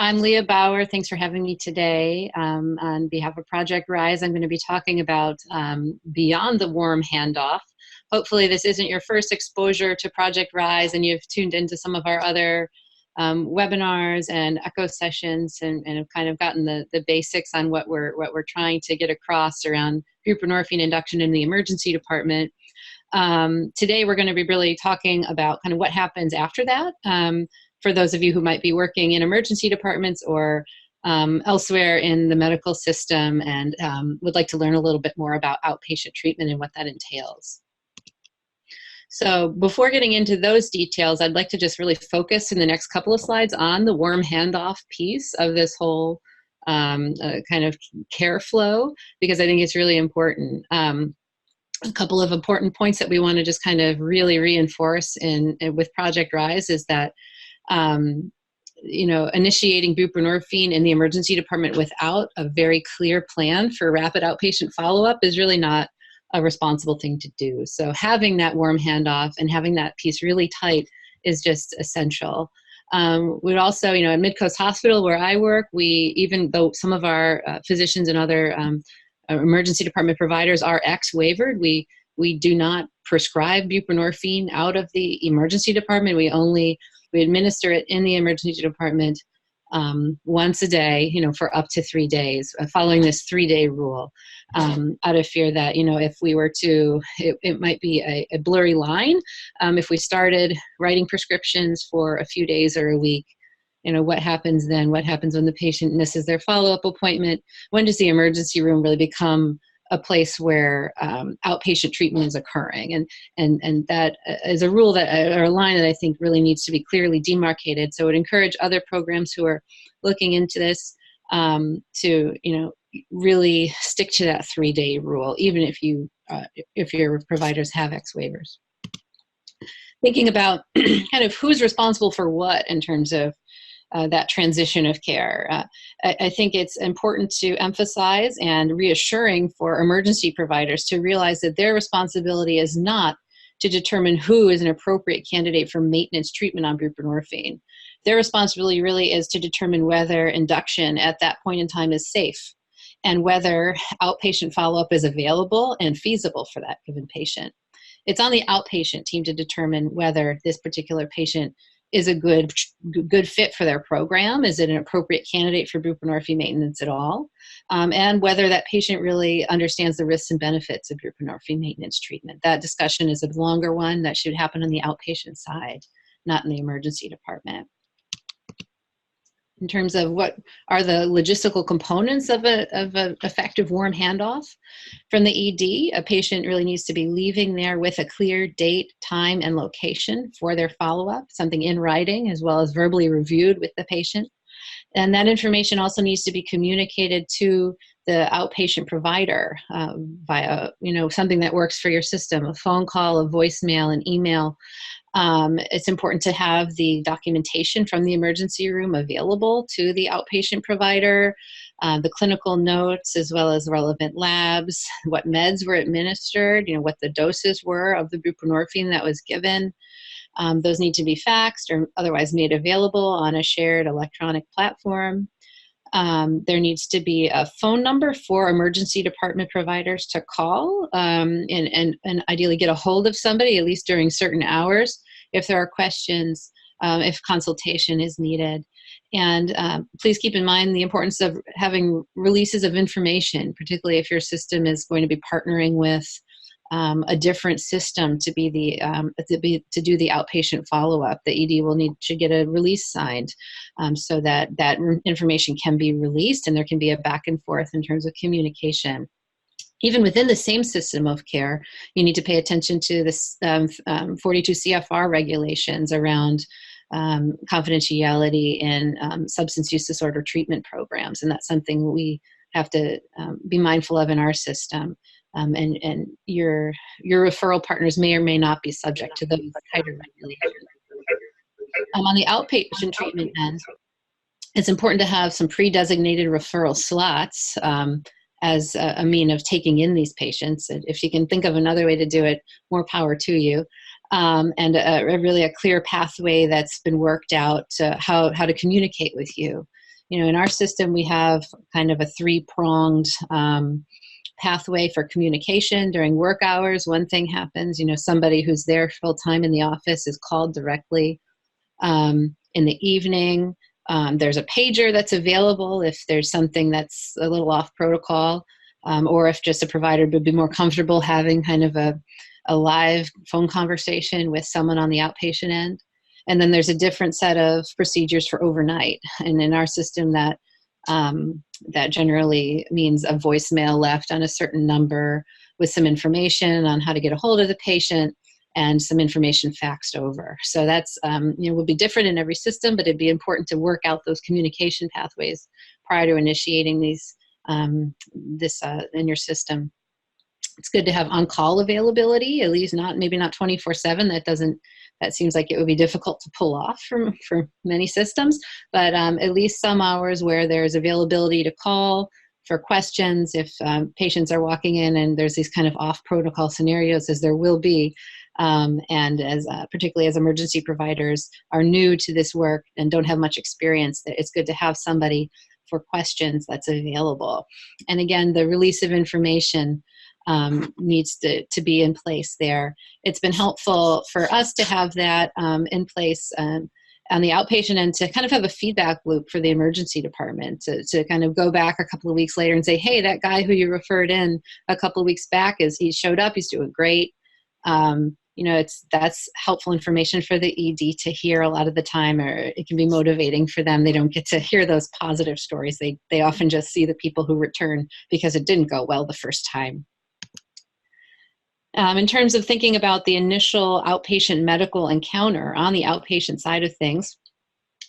I'm Leah Bauer. Thanks for having me today. On behalf of Project Rise, I'm going to be talking about beyond the warm handoff. Hopefully this isn't your first exposure to Project Rise and you've tuned into some of our other webinars and echo sessions and have kind of gotten the basics on what we're trying to get across around buprenorphine induction in the emergency department. Today we're going to be really talking about kind of what happens after that. For those of you who might be working in emergency departments or elsewhere in the medical system and would like to learn a little bit more about outpatient treatment and what that entails. So before getting into those details, I'd like to just really focus in the next couple of slides on the warm handoff piece of this whole kind of care flow, because I think it's really important. A couple of important points that we want to just kind of really reinforce with Project Rise is that initiating buprenorphine in the emergency department without a very clear plan for rapid outpatient follow-up is really not a responsible thing to do. So having that warm handoff and having that piece really tight is just essential. We'd also, at Midcoast Hospital where I work, even though some of our physicians and other emergency department providers are ex-waivered, we do not prescribe buprenorphine out of the emergency department. We administer it in the emergency department once a day, for up to 3 days, following this 3-day rule, out of fear that, if we were to, it might be a blurry line. If we started writing prescriptions for a few days or a week, what happens then? What happens when the patient misses their follow-up appointment? When does the emergency room really become a place where outpatient treatment is occurring? And that is a rule or a line that I think really needs to be clearly demarcated. So I would encourage other programs who are looking into this to, really stick to that 3-day rule, even if your providers have X waivers. Thinking about kind of who's responsible for what in terms of that transition of care. I think it's important to emphasize and reassuring for emergency providers to realize that their responsibility is not to determine who is an appropriate candidate for maintenance treatment on buprenorphine. Their responsibility really is to determine whether induction at that point in time is safe and whether outpatient follow-up is available and feasible for that given patient. It's on the outpatient team to determine whether this particular patient is a good fit for their program. Is it an appropriate candidate for buprenorphine maintenance at all? And whether that patient really understands the risks and benefits of buprenorphine maintenance treatment. That discussion is a longer one that should happen on the outpatient side, not in the emergency department. In terms of what are the logistical components of an effective warm handoff from the ED, a patient really needs to be leaving there with a clear date, time, and location for their follow-up, something in writing as well as verbally reviewed with the patient. And that information also needs to be communicated to the outpatient provider via, something that works for your system, a phone call, a voicemail, an email. It's important to have the documentation from the emergency room available to the outpatient provider, the clinical notes, as well as relevant labs, what meds were administered, what the doses were of the buprenorphine that was given. Those need to be faxed or otherwise made available on a shared electronic platform. There needs to be a phone number for emergency department providers to call and ideally get a hold of somebody, at least during certain hours, if there are questions, if consultation is needed. And please keep in mind the importance of having releases of information, particularly if your system is going to be partnering with a different system to be to do the outpatient follow-up. The ED should get a release signed so that information can be released and there can be a back and forth in terms of communication. Even within the same system of care, you need to pay attention to this 42 CFR regulations around confidentiality in substance use disorder treatment programs, and that's something we have to be mindful of in our system. And your referral partners may or may not be subject to those tighter regulations. On the outpatient treatment end, it's important to have some pre-designated referral slots as a mean of taking in these patients. If you can think of another way to do it, more power to you. And really a clear pathway that's been worked out to how to communicate with you. In our system, we have kind of a three-pronged pathway for communication during work hours. One thing happens, somebody who's there full-time in the office is called directly. In the evening, there's a pager that's available if there's something that's a little off protocol, or if just a provider would be more comfortable having kind of a live phone conversation with someone on the outpatient end. And then there's a different set of procedures for overnight. And in our system, that generally means a voicemail left on a certain number with some information on how to get a hold of the patient and some information faxed over. So that's, will be different in every system, but it'd be important to work out those communication pathways prior to initiating this in your system. It's good to have on-call availability, at least maybe not 24/7. That seems like it would be difficult to pull off for many systems, but at least some hours where there's availability to call for questions if patients are walking in and there's these kind of off-protocol scenarios, as there will be, and as particularly as emergency providers are new to this work and don't have much experience, it's good to have somebody for questions that's available. And again, the release of information needs to be in place there. It's been helpful for us to have that in place on the outpatient end, to kind of have a feedback loop for the emergency department to kind of go back a couple of weeks later and say, hey, that guy who you referred in a couple of weeks back, he showed up, he's doing great. That's helpful information for the ED to hear a lot of the time, or it can be motivating for them. They don't get to hear those positive stories. They often just see the people who return because it didn't go well the first time. In terms of thinking about the initial outpatient medical encounter on the outpatient side of things,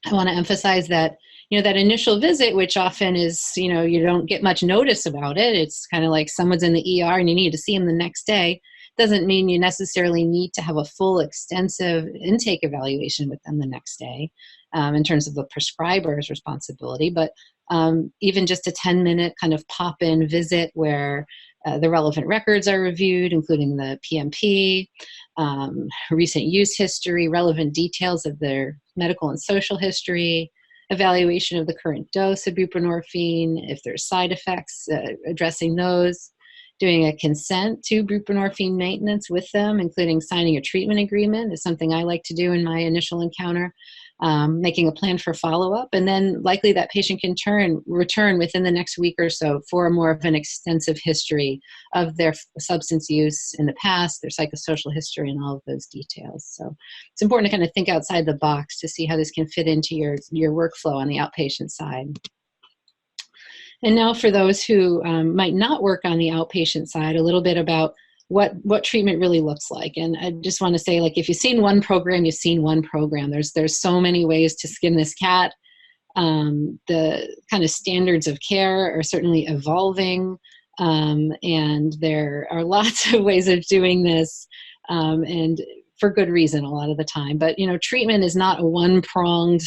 I want to emphasize that, that initial visit, which often is, you don't get much notice about it. It's kind of like someone's in the ER and you need to see them the next day. Doesn't mean you necessarily need to have a full extensive intake evaluation with them the next day in terms of the prescriber's responsibility, but even just a 10-minute kind of pop-in visit where the relevant records are reviewed, including the PMP, recent use history, relevant details of their medical and social history, evaluation of the current dose of buprenorphine, if there's side effects, addressing those, doing a consent to buprenorphine maintenance with them, including signing a treatment agreement is something I like to do in my initial encounter, making a plan for follow-up, and then likely that patient can return within the next week or so for more of an extensive history of their substance use in the past, their psychosocial history, and all of those details. So it's important to kind of think outside the box to see how this can fit into your workflow on the outpatient side. And now for those who might not work on the outpatient side, a little bit about what treatment really looks like. And I just want to say, if you've seen one program, you've seen one program. There's so many ways to skin this cat. The kind of standards of care are certainly evolving, and there are lots of ways of doing this, and for good reason a lot of the time. But, treatment is not a one-pronged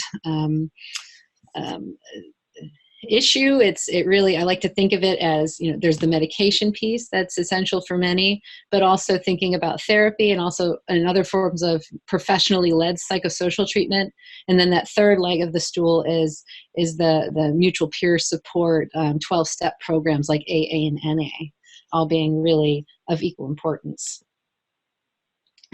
issue. It really, I like to think of it as, there's the medication piece that's essential for many, but also thinking about therapy and also in other forms of professionally led psychosocial treatment. And then that third leg of the stool is the mutual peer support, 12-step programs like AA and NA, all being really of equal importance.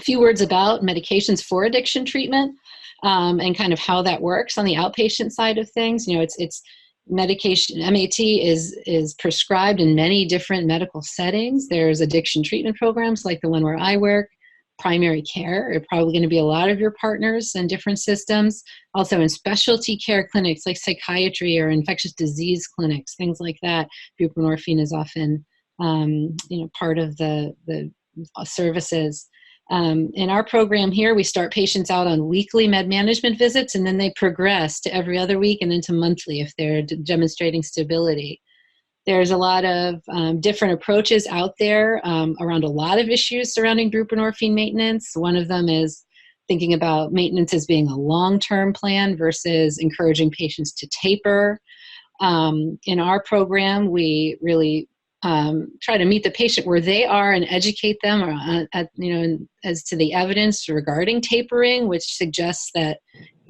A few words about medications for addiction treatment, and kind of how that works on the outpatient side of things. It's medication, MAT is prescribed in many different medical settings. There's addiction treatment programs like the one where I work. Primary care are probably going to be a lot of your partners in different systems. Also in specialty care clinics like psychiatry or infectious disease clinics, things like that. Buprenorphine is often part of the services. In our program here, we start patients out on weekly med management visits, and then they progress to every other week and into monthly if they're demonstrating stability. There's a lot of different approaches out there around a lot of issues surrounding buprenorphine maintenance. One of them is thinking about maintenance as being a long-term plan versus encouraging patients to taper. In our program, we really try to meet the patient where they are and educate them as to the evidence regarding tapering, which suggests that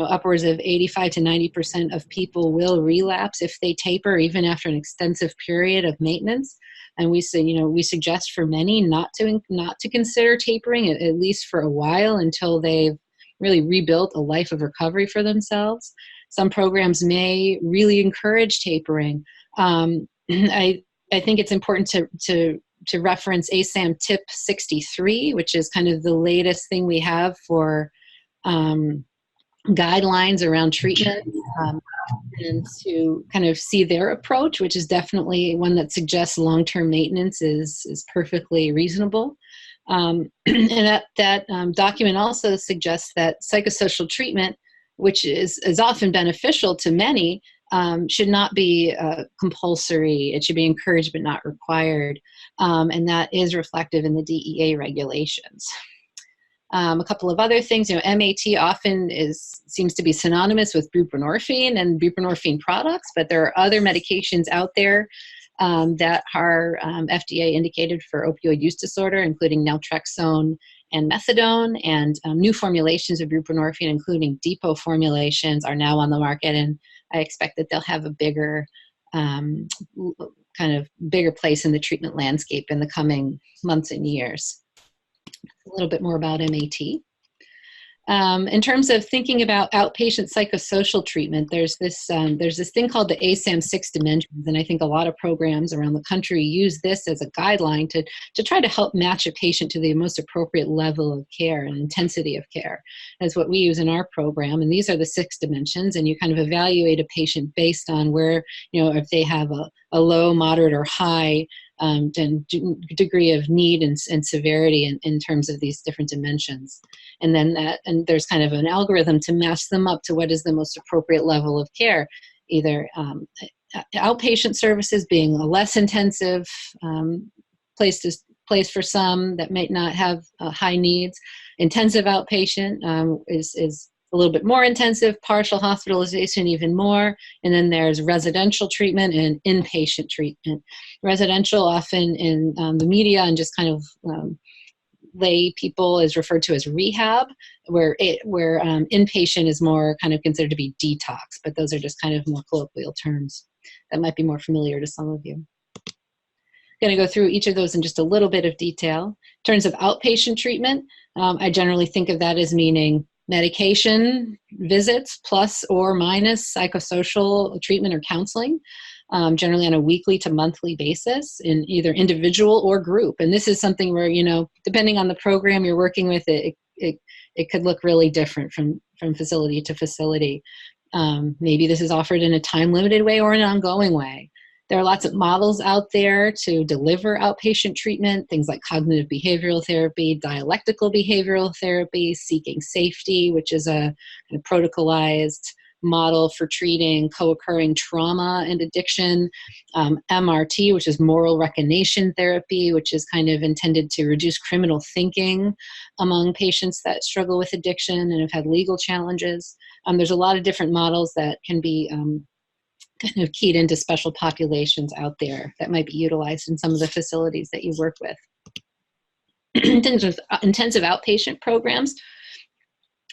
upwards of 85 to 90% of people will relapse if they taper, even after an extensive period of maintenance. And we say, we suggest for many not to consider tapering, at least for a while, until they've really rebuilt a life of recovery for themselves. Some programs may really encourage tapering. I think it's important to reference ASAM Tip 63, which is kind of the latest thing we have for guidelines around treatment, and to kind of see their approach, which is definitely one that suggests long-term maintenance is perfectly reasonable. And that document also suggests that psychosocial treatment, which is often beneficial to many, should not be compulsory. It should be encouraged but not required. And that is reflective in the DEA regulations. A couple of other things, MAT often seems to be synonymous with buprenorphine and buprenorphine products, but there are other medications out there that are FDA indicated for opioid use disorder, including naltrexone and methadone, and new formulations of buprenorphine, including depot formulations, are now on the market, and I expect that they'll have a bigger bigger place in the treatment landscape in the coming months and years. A little bit more about MAT. In terms of thinking about outpatient psychosocial treatment, there's this thing called the ASAM 6 Dimensions, and I think a lot of programs around the country use this as a guideline to try to help match a patient to the most appropriate level of care and intensity of care. That's what we use in our program, and these are the 6 dimensions, and you kind of evaluate a patient based on where, if they have a low, moderate, or high degree of need and severity in terms of these different dimensions. And then there's kind of an algorithm to match them up to what is the most appropriate level of care, either outpatient services being a less intensive place for some that might not have high needs. Intensive outpatient is a little bit more intensive, partial hospitalization even more, and then there's residential treatment and inpatient treatment. Residential, often in the media and just kind of lay people, is referred to as rehab, where inpatient is more kind of considered to be detox, but those are just kind of more colloquial terms that might be more familiar to some of you. Going to go through each of those in just a little bit of detail. In terms of outpatient treatment, I generally think of that as meaning medication visits plus or minus psychosocial treatment or counseling, generally on a weekly to monthly basis in either individual or group. And this is something where, depending on the program you're working with, it could look really different from facility to facility. Maybe this is offered in a time-limited way or an ongoing way. There are lots of models out there to deliver outpatient treatment, things like cognitive behavioral therapy, dialectical behavioral therapy, seeking safety, which is a kind of protocolized model for treating co-occurring trauma and addiction, MRT, which is moral recognition therapy, which is kind of intended to reduce criminal thinking among patients that struggle with addiction and have had legal challenges. There's a lot of different models that can be kind of keyed into special populations out there that might be utilized in some of the facilities that you work with. In terms of intensive outpatient programs,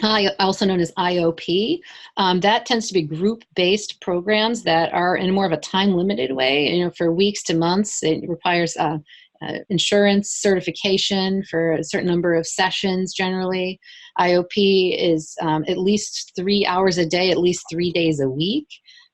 also known as IOP, that tends to be group-based programs that are in more of a time-limited way, for weeks to months. It requires insurance certification for a certain number of sessions generally. IOP is at least 3 hours a day, at least 3 days a week,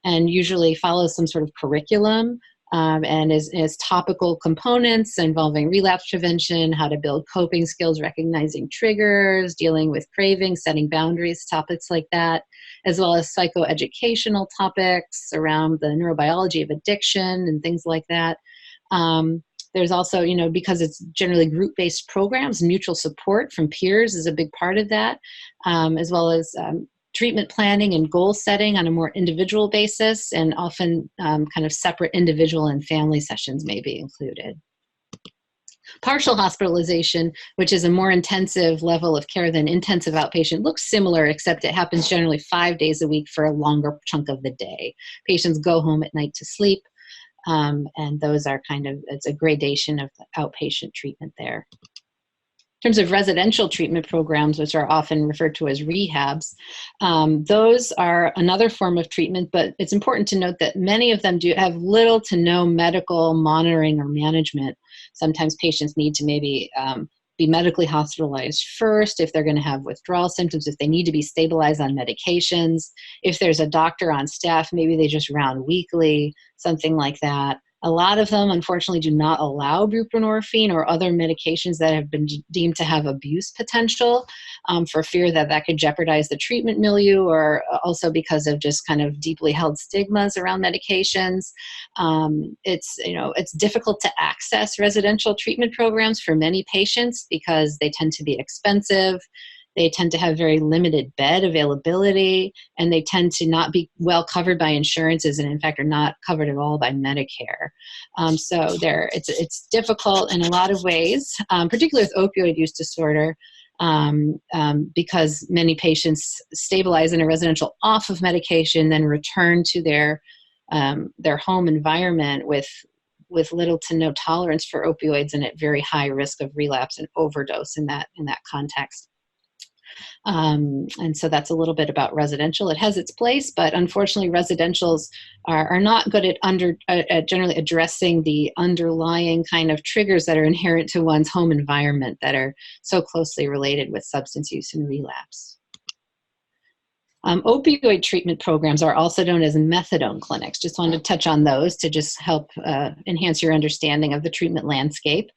and usually follows some sort of curriculum and is topical components involving relapse prevention, how to build coping skills, recognizing triggers, dealing with cravings, setting boundaries, topics like that, as well as psychoeducational topics around the neurobiology of addiction and things like that. There's also, because it's generally group-based programs, mutual support from peers is a big part of that, as well as treatment planning and goal setting on a more individual basis, and often kind of separate individual and family sessions may be included. Partial hospitalization, which is a more intensive level of care than intensive outpatient, looks similar, except it happens generally 5 days a week for a longer chunk of the day. Patients go home at night to sleep, and those are it's a gradation of the outpatient treatment there. terms of residential treatment programs, which are often referred to as rehabs, those are another form of treatment, but it's important to note that many of them do have little to no medical monitoring or management. Sometimes patients need to maybe be medically hospitalized first if they're going to have withdrawal symptoms, if they need to be stabilized on medications. If there's a doctor on staff, maybe they just round weekly, something like that. A lot of them, unfortunately, do not allow buprenorphine or other medications that have been deemed to have abuse potential, for fear that that could jeopardize the treatment milieu, or also because of just kind of deeply held stigmas around medications. It's difficult to access residential treatment programs for many patients because they tend to be expensive. They tend to have very limited bed availability, and they tend to not be well covered by insurances, and in fact are not covered at all by Medicare. So it's difficult in a lot of ways, particularly with opioid use disorder, because many patients stabilize in a residential off of medication, then return to their home environment with little to no tolerance for opioids and at very high risk of relapse and overdose in that context. And so that's a little bit about residential. It has its place, but unfortunately residentials are not good at generally addressing the underlying kind of triggers that are inherent to one's home environment that are so closely related with substance use and relapse. Opioid treatment programs are also known as methadone clinics. Just wanted to touch on those to just help enhance your understanding of the treatment landscape.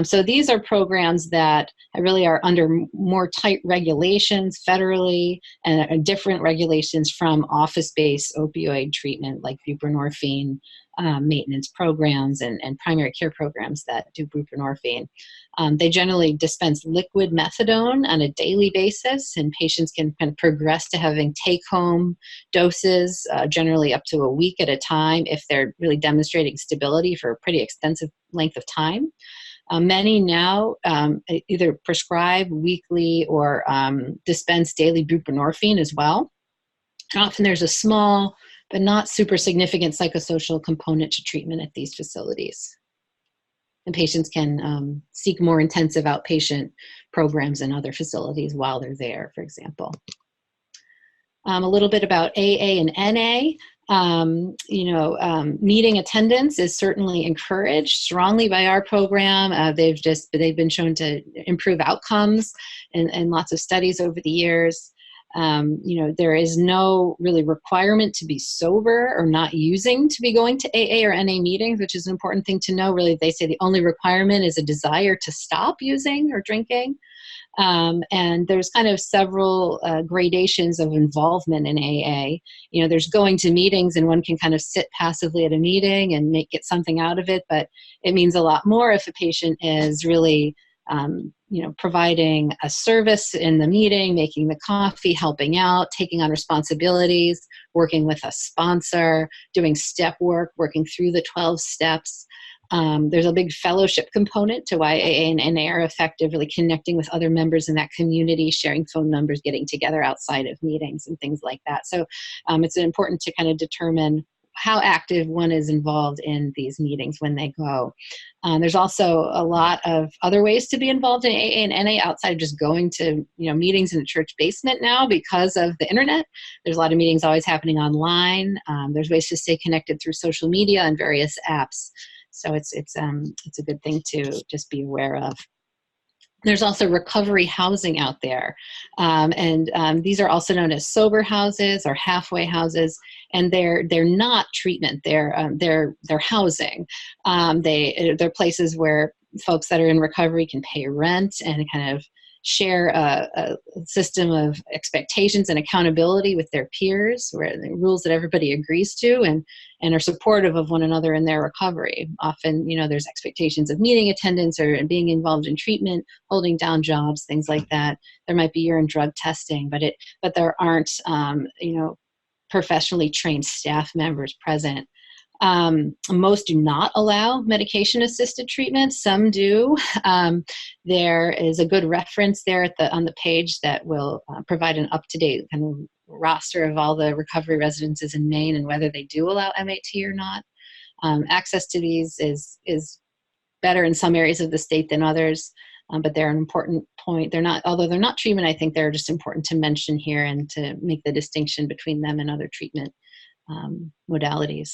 So these are programs that really are under more tight regulations federally, and different regulations from office-based opioid treatment like buprenorphine maintenance programs and primary care programs that do buprenorphine. They generally dispense liquid methadone on a daily basis, and patients can kind of progress to having take-home doses, generally up to a week at a time if they're really demonstrating stability for a pretty extensive length of time. Many now either prescribe weekly or dispense daily buprenorphine as well. And often there's a small but not super significant psychosocial component to treatment at these facilities. And patients can seek more intensive outpatient programs in other facilities while they're there, for example. A little bit about AA and NA. Meeting attendance is certainly encouraged strongly by our program. They've been shown to improve outcomes in lots of studies over the years. There is no really requirement to be sober or not using to be going to AA or NA meetings, which is an important thing to know. Really, they say the only requirement is a desire to stop using or drinking. And there's kind of several gradations of involvement in AA. There's going to meetings, and one can kind of sit passively at a meeting and get something out of it, but it means a lot more if a patient is really providing a service in the meeting, making the coffee, helping out, taking on responsibilities, working with a sponsor, doing step work, working through the 12 steps. There's a big fellowship component to why AA and NA are effective, really connecting with other members in that community, sharing phone numbers, getting together outside of meetings and things like that. So it's important to kind of determine how active one is involved in these meetings when they go. There's also a lot of other ways to be involved in AA and NA outside of just going to meetings in the church basement now because of the internet. There's a lot of meetings always happening online. There's ways to stay connected through social media and various apps. So it's a good thing to just be aware of. There's also recovery housing out there, and these are also known as sober houses or halfway houses, and they're not treatment. They're housing. They're places where folks that are in recovery can pay rent and kind of share a system of expectations and accountability with their peers, where the rules that everybody agrees to and are supportive of one another in their recovery. Often, there's expectations of meeting attendance or being involved in treatment, holding down jobs, things like that. There might be urine drug testing, but there aren't, professionally trained staff members present. Most do not allow medication-assisted treatment. Some do. There is a good reference there on the page that will provide an up-to-date kind of roster of all the recovery residences in Maine and whether they do allow MAT or not. Access to these is better in some areas of the state than others. but they're an important point. They're not, although they're not treatment, I think they're just important to mention here and to make the distinction between them and other treatment modalities.